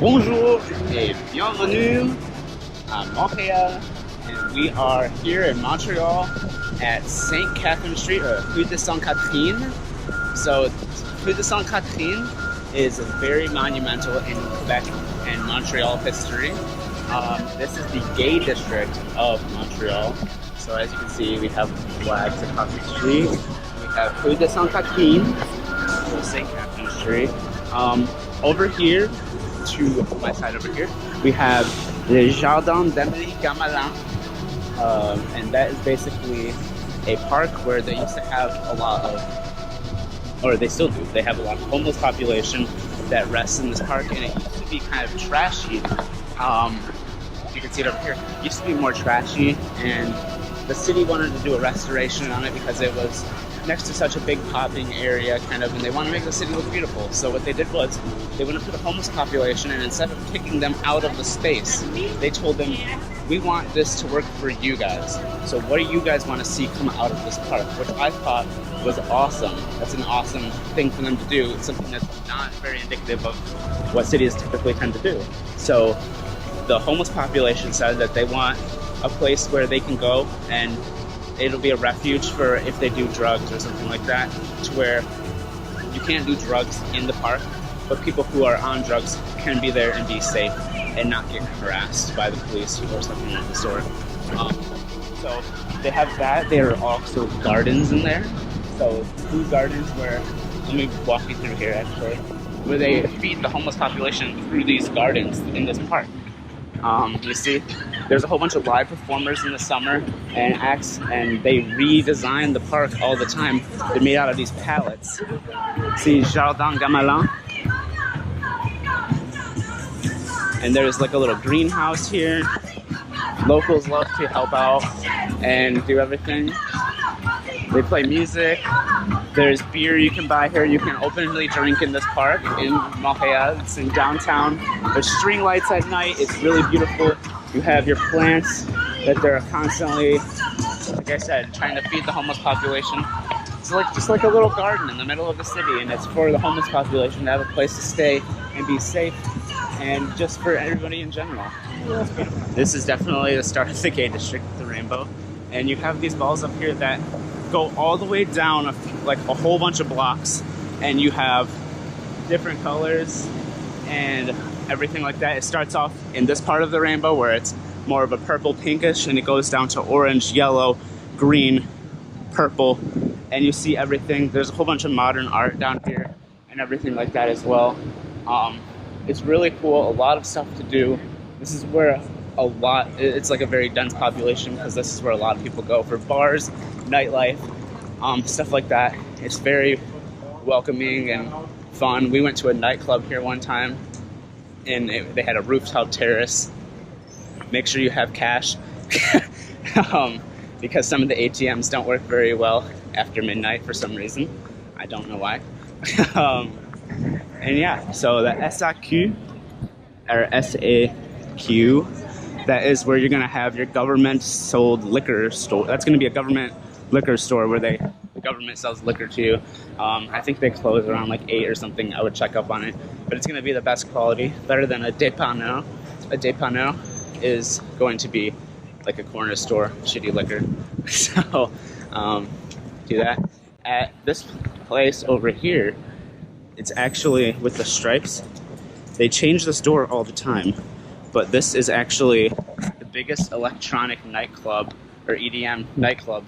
Bonjour et bienvenue à Montréal. And we are here in Montreal at St. Catherine Street, or Rue de Sainte Catherine. So, Rue de Sainte Catherine is very monumental in Quebec and Montreal history. This is the gay district of Montreal. So as you can see, we have flags across the street. We have Rue de Sainte Catherine, or St. Catherine Street. Over here, to my side over here, we have the Jardin d'Emilie-Gamelin, and that is basically a park where they used to have a lot of, or they still do, they have a lot of homeless population that rests in this park, and it used to be kind of trashy. You can see it over here. It used to be more trashy, and the city wanted to do a restoration on it because it was next to such a big popping area, kind of, and they want to make the city look beautiful. So what they did was they went up to the homeless population, and instead of kicking them out of the space, they told them, we want this to work for you guys. So what do you guys want to see come out of this park? Which I thought was awesome. That's an awesome thing for them to do. It's something that's not very indicative of what cities typically tend to do. So the homeless population said that they want a place where they can go and it'll be a refuge for if they do drugs or something like that, to where you can't do drugs in the park, but people who are on drugs can be there and be safe and not get harassed by the police or something of the sort. So they have that. There are also gardens in there. So food gardens where, let me walk you through here actually, where they feed the homeless population through these gardens in this park. You see, there's a whole bunch of live performers in the summer and acts, and they redesign the park all the time. They're made out of these pallets. See, Jardin Gamelin. And there's like a little greenhouse here. Locals love to help out and do everything. They play music. There's beer you can buy here. You can openly drink in this park in Montréal. It's in downtown. There's string lights at night. It's really beautiful. You have your plants that they're constantly, like I said, trying to feed the homeless population. It's like just like a little garden in the middle of the city, and it's for the homeless population to have a place to stay and be safe, and just for everybody in general. This is definitely the start of the gay district of the Rainbow, and you have these balls up here that go all the way down like a whole bunch of blocks, and you have different colors and everything like that. It starts off in this part of the rainbow where it's more of a purple pinkish, and it goes down to orange, yellow, green, purple, and you see everything. There's a whole bunch of modern art down here and everything like that as well. It's really cool, a lot of stuff to do. This is where it's like a very dense population, because this is where a lot of people go for bars, nightlife, stuff like that. It's very welcoming and fun. We went to a nightclub here one time, and they had a rooftop terrace. Make sure you have cash, because some of the ATMs don't work very well after midnight for some reason. I don't know why. And yeah, so the SAQ, or SAQ, that is where you're gonna have your government sold liquor store. That's gonna be a government liquor store where the government sells liquor to you. I think they close around like 8 or something. I would check up on it, but it's gonna be the best quality, better than a dépanneur. A dépanneur is going to be like a corner store, shitty liquor. So do that. At this place over here, it's actually with the stripes. They change the store all the time, but this is actually the biggest electronic nightclub, or EDM nightclub,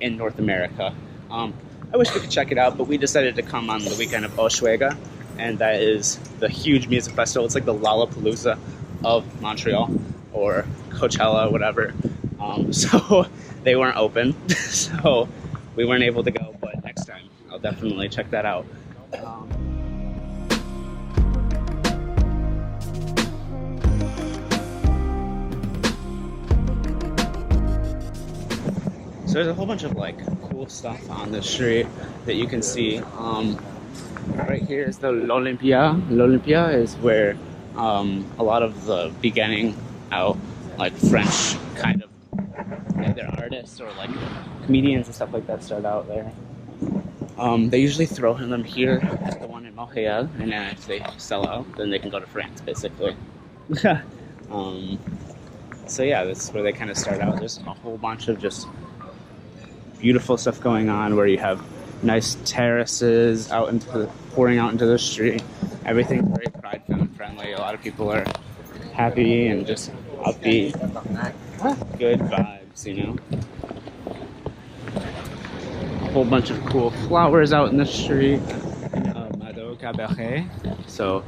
in North America. I wish we could check it out, but we decided to come on the weekend of Oswego, and that is the huge music festival. It's like the Lollapalooza of Montreal, or Coachella, whatever. So they weren't open, so we weren't able to go, but next time I'll definitely check that out. So there's a whole bunch of like cool stuff on the street that you can see. Right here is the L'Olympia. L'Olympia is where a lot of the beginning out like French kind of either artists or like comedians and stuff like that start out there. They usually throw them here at the one in Montreal, and then if they sell out, then they can go to France, basically. um, so yeah, that's where they kind of start out. There's a whole bunch of just beautiful stuff going on where you have nice terraces out into pouring out into the street. Everything's very pride friendly. A lot of people are happy and just upbeat. Good vibes, you know. A whole bunch of cool flowers out in the street. Mado Cabaret. So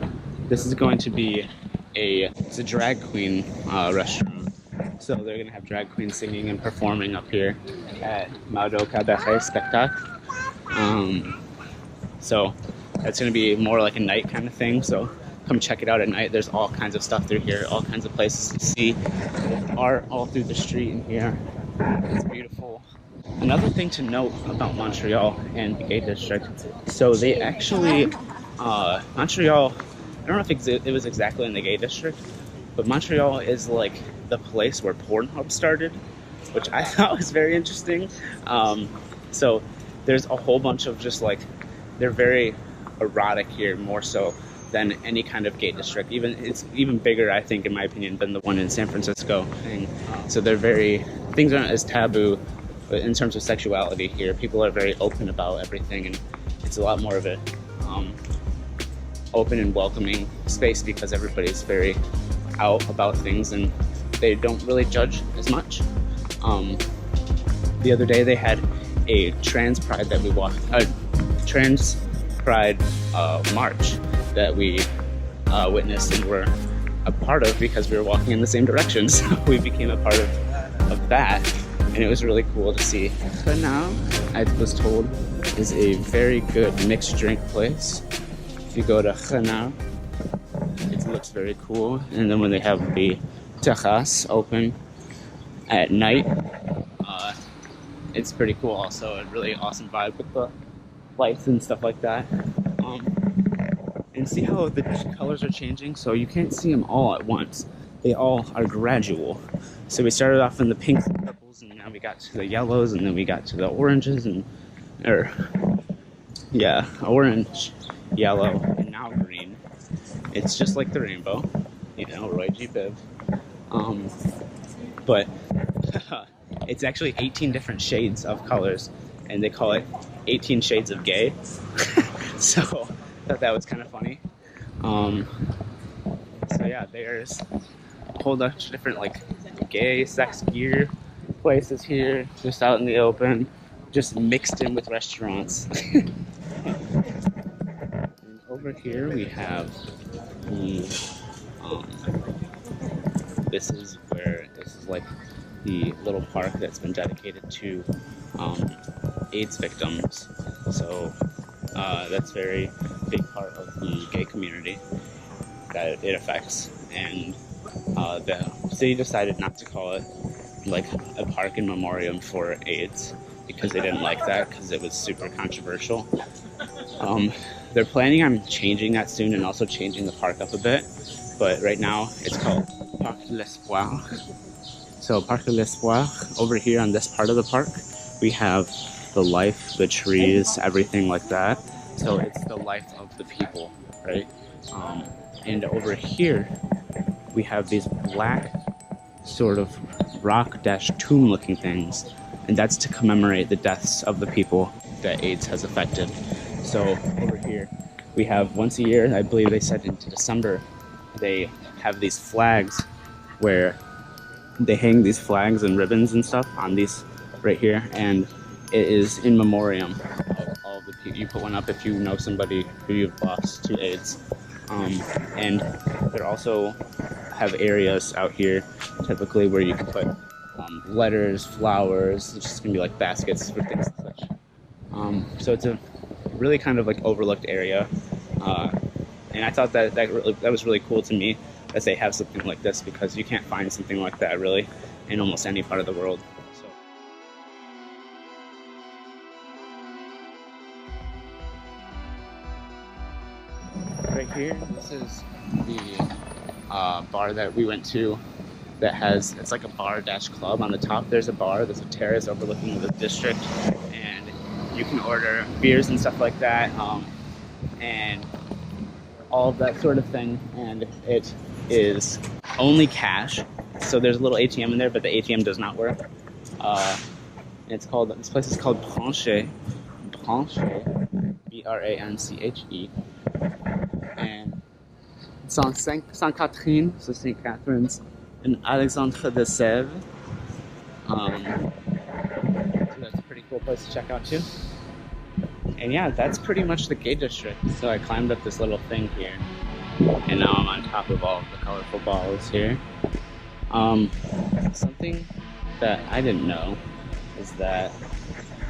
this is going to be it's a drag queen restaurant. So they're gonna have drag queens singing and performing up here at Mado Cabaret Spectacle. So that's gonna be more like a night kind of thing. So come check it out at night. There's all kinds of stuff through here, all kinds of places to see. There's art all through the street in here. It's beautiful. Another thing to note about Montreal and the gay district, so they actually, Montreal, I don't know if it was exactly in the gay district, but Montreal is like the place where Pornhub started, which I thought was very interesting. So there's a whole bunch of just like, they're very erotic here, more so than any kind of gay district. It's even bigger, I think, in my opinion, than the one in San Francisco. And so things aren't as taboo in terms of sexuality here. People are very open about everything, and it's a lot more of a open and welcoming space because everybody's very out about things and they don't really judge as much. The other day they had a trans pride that we walked, trans pride march that we witnessed and were a part of because we were walking in the same direction. So we became a part of that, and it was really cool to see. But now, I was told, is a very good mixed drink place. If you go to Renard, it looks very cool. And then when they have the terrace open at night, it's pretty cool also. A really awesome vibe with the lights and stuff like that. And see how the colors are changing? So you can't see them all at once. They all are gradual. So we started off in the pinks and purples, and now we got to the yellows, and then we got to the oranges, orange, yellow, and now green. It's just like the rainbow, you know, Roy G. Biv. But it's actually 18 different shades of colors, and they call it 18 shades of gay. So I thought that was kind of funny. So yeah, there's a whole bunch of different like gay sex gear places here, just out in the open, just mixed in with restaurants. And over here we have this is like the little park that's been dedicated to AIDS victims. So that's a very big part of the gay community that it affects. And the city decided not to call it like a park in memoriam for AIDS because they didn't like that because it was super controversial. They're planning on changing that soon and also changing the park up a bit. But right now it's called Parc de l'Espoir. So Parc de l'Espoir, over here on this part of the park, we have the life, the trees, everything like that. So it's the life of the people, right? And over here, we have these black sort of rock-tomb looking things. And that's to commemorate the deaths of the people that AIDS has affected. So over here, we have once a year, I believe they said into December, they have these flags where they hang these flags and ribbons and stuff on these right here, and it is in memoriam of all the people. You put one up if you know somebody who you've lost to AIDS. And they also have areas out here typically where you can put letters, flowers. It's just gonna be like baskets for things and such. So it's a really kind of like overlooked area, and I thought that was really cool to me that they have something like this, because you can't find something like that really in almost any part of the world. So. Right here, this is the bar that we went to that has, it's like a bar-club on the top. There's a bar, there's a terrace overlooking the district, and you can order beers and stuff like that, and all of that sort of thing. And it is only cash. So there's a little ATM in there, but the ATM does not work. This place is called Montre, B-R-A-N-C-H-E, and it's on Saint Catherine, so St. Catherine's, in Alexandre de Sèvres. So that's a pretty cool place to check out too. And yeah, that's pretty much the gay district. So I climbed up this little thing here, and now I'm on top of all of the colorful balls here. Something that I didn't know is that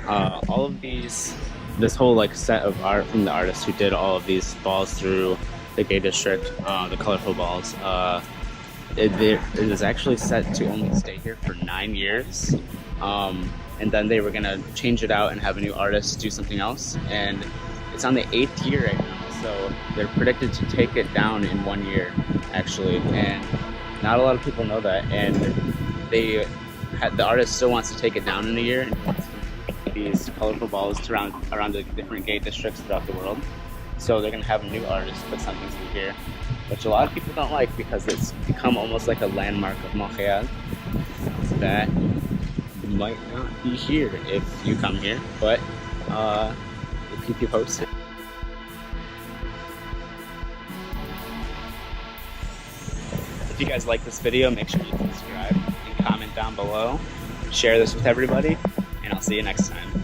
all of this whole like set of art from the artists who did all of these balls through the gay district, the colorful balls, it is actually set to only stay here for 9 years. And then they were gonna change it out and have a new artist do something else. And it's on the 8th year right now, so they're predicted to take it down in 1 year, actually. And not a lot of people know that. And the artist still wants to take it down in a year and wants to move these colorful balls to around the different gay districts throughout the world. So they're gonna have a new artist put something through here, which a lot of people don't like because it's become almost like a landmark of Montréal that might not be here if you come here, but we'll keep you posted. If you guys like this video, make sure you subscribe and comment down below. Share this with everybody, and I'll see you next time.